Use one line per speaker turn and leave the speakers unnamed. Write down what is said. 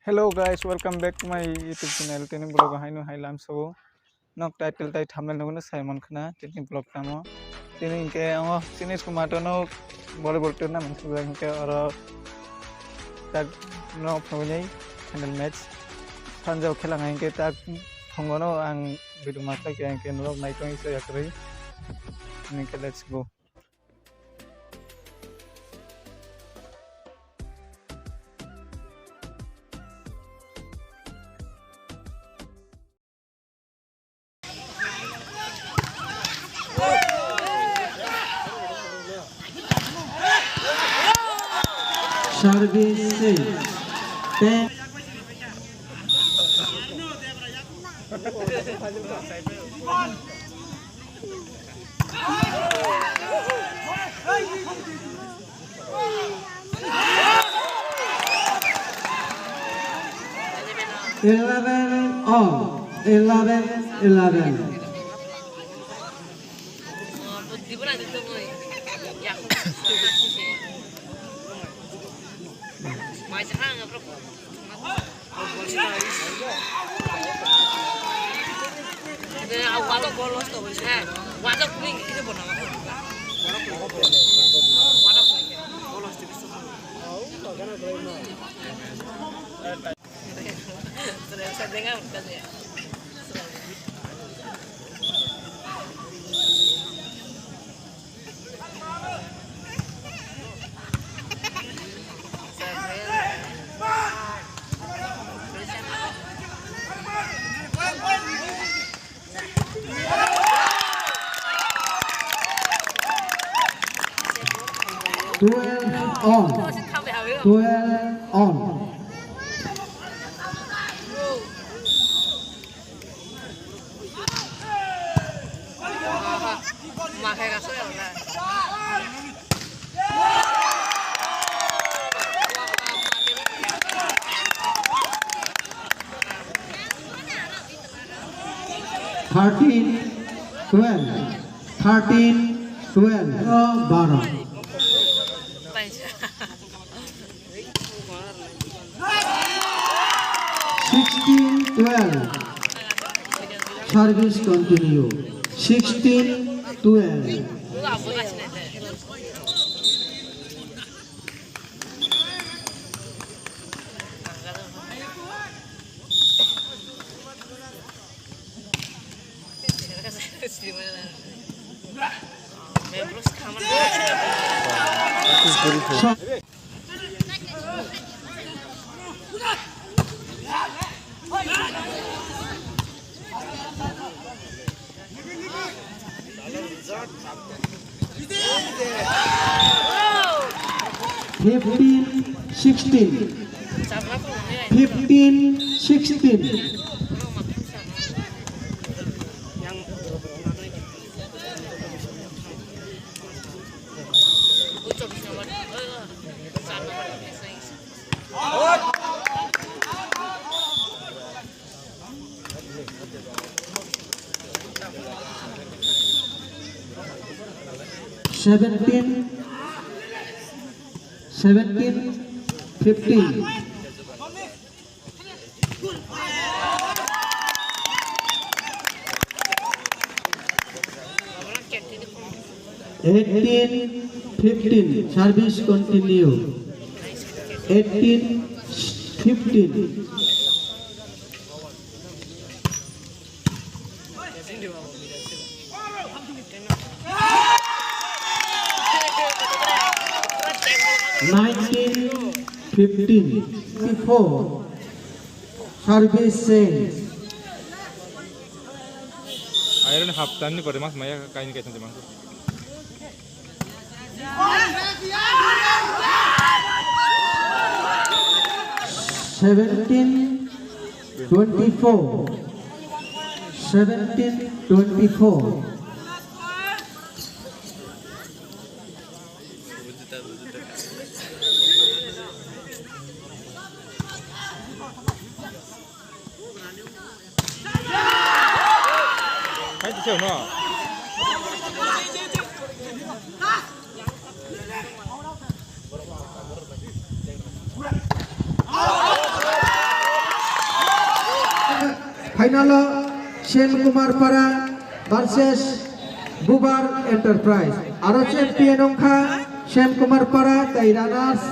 Hello guys, welcome back to my YouTube channel. Tini blog hainu hai Lamsogu. Nok title tai thumbnail nunguna Simon khana tini blog tamo. Tini inke amo finish kumato no volleyball tournament sudah inke oro tak no phawai final match. Sanjau khelang inke tak phongono ang video mata ke inke no naik kong isa yakri. Inke let's go.
Service 10 11 all 11 12 on 12 on Thirteen, 12, 12. Service continue. 16-12. Fifteen, 16. 15, 16. Seventeen, 15. Eighteen, 15. Service continue. 18, 15. Nineteen, 15. Before service change.
Iron half tan ni kore mas maya kain kain teman.
17, 24. 17, 24.
Hai tu siapa no?
Final Sen Kumar পাড়া versus বুবার enterprise আরো champion অংখা Sen Kumar পাড়া তাই runners